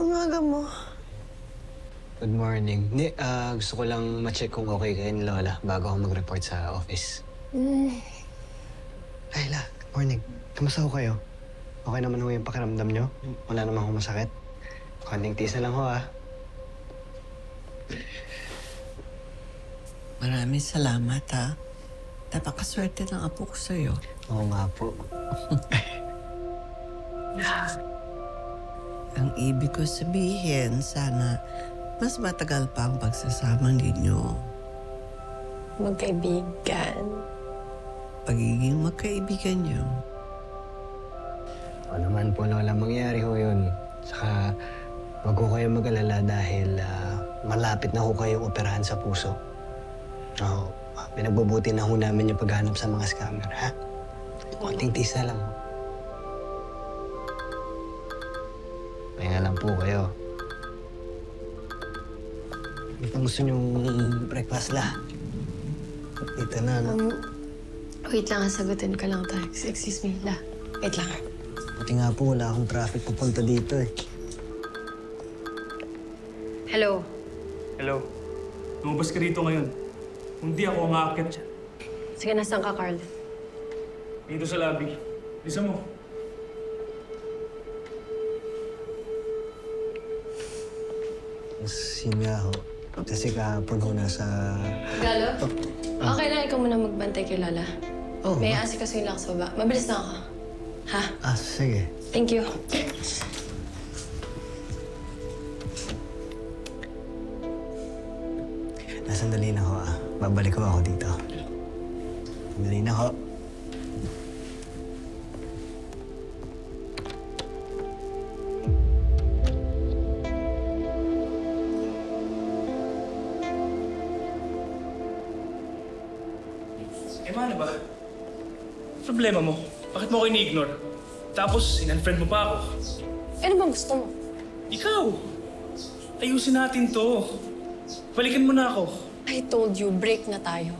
Umaga mo. Good morning. Hindi, gusto ko lang ma-check kung okay kayo ni Lola bago ako mag-report sa office. Ayla, good morning. Kamusta ho kayo? Okay naman ho yung pakiramdam nyo? Wala naman ho masakit? Konting tisa lang ho, ah. Maraming salamat, ha? Napakaswerte ng apo ko sa'yo. Oo nga po. Ang ibig ko sabihin, sana mas matagal pa ang pagsasama ninyo. Magkaibigan. Pagiging magkaibigan niyo. O naman po, Lola, mangyari ho yun. Saka, wag ho kayo mag-alala dahil malapit na ho kayong operahan sa puso. Oo, pinagbubuti na ho namin yung paghanap sa mga scammer, ha? Konting tisa lang. Kaya lang po kayo. Ano pang gusto niyong breakfast la? Dito na, no? Wait lang, sagutin ko lang to. Excuse me, La. Wait lang. Buti nga po, wala akong traffic papunta dito eh. Hello. Hello. Lumabas ka dito ngayon. Hindi ako ang aakyat siya. Sige, nasaan ka, Carl? Dito sa lobby. Bisa mo. Yun nga ho. Kasi kahapon ho nasa... Galo? Okay na, ikaw muna magbantay kay Lola. Oh, May asikasuhin lang sa baba. Mabilis na ako. Ha? sige. Thank you. Sandali na ho, ah. Babalik ko ako dito. Sandali na ho. Ano ba? Problema mo? Bakit mo ako ini-ignore? Tapos, in-unfriend mo pa ako. Ano bang gusto mo? Ikaw! Ayusin natin to. Balikan mo na ako. I told you, break na tayo.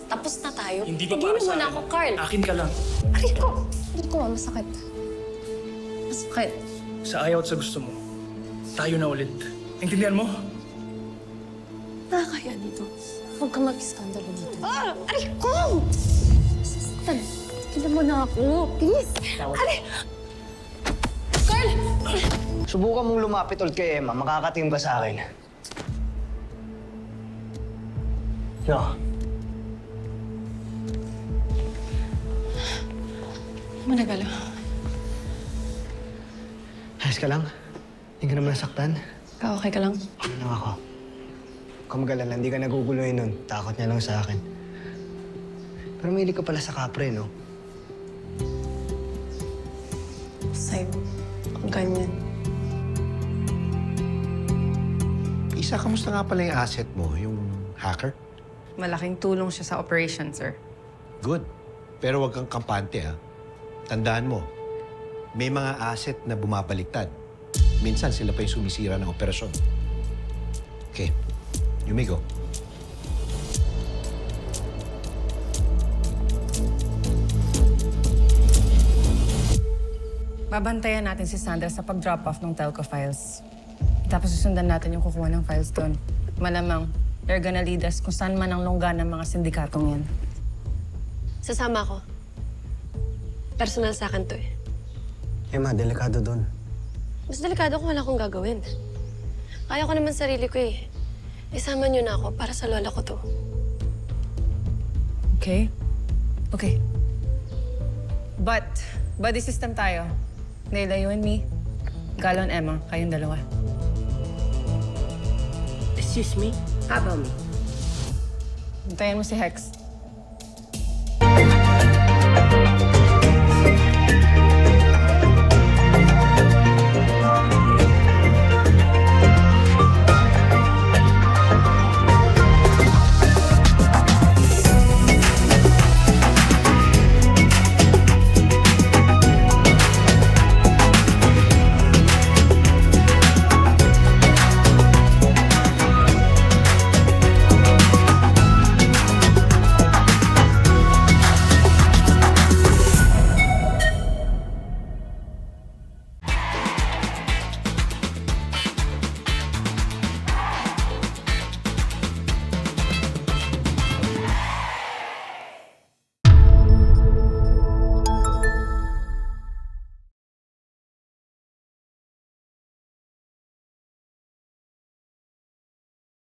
Tapos na tayo. Hindi pa Tignan para mo sa na akin. ako, Carl. Akin ka lang. Aray ko! Aray ko, masakit. Masakit. Sa ayaw at sa gusto mo. Tayo na ulit. Intindihan mo? Nakakaya dito. Huwag ka mag-iskandalo dito. Ah! Aray ko! Sasaktan. Tignan mo na ako. Please. Aray! Carl! Subukan mong lumapit ulit kay Emma. Makakatingin ka sa akin. No. Managalo. Ayos ka lang? Hindi ka naman nasaktan? Okay ka lang? Ano lang ako? Kung mag-alala, hindi ka naguguluhin nun. Takot niya lang sa akin. Pero mahilig ka pala sa kapre, no? Sa'yo. Ang ganyan. Isa, kamusta nga pala yung asset mo, yung hacker? Malaking tulong siya sa operation, sir. Good. Pero wag kang kampante, ha? Tandaan mo, may mga asset na bumabaliktad. Minsan sila pa yung sumisira ng operasyon. Okay, you may go. Babantayan natin si Sandra sa pag-drop off ng telco files. Tapos susundan natin yung kukuha ng files doon. Malamang, they're gonna lead us kung saan man ang longga ng mga sindikatong yan. Sasama ako. Personal sa akin to eh. Emma, delikado doon. Mas delikado kung wala akong gagawin. Kaya ko naman sarili ko eh. Isama niyo na ako para sa lola ko to. Okay? Okay. But, buddy system tayo. Leila, you and me. Galo and Emma, kayong dalawa. Excuse me? How about me? Hintayin mo si Hex.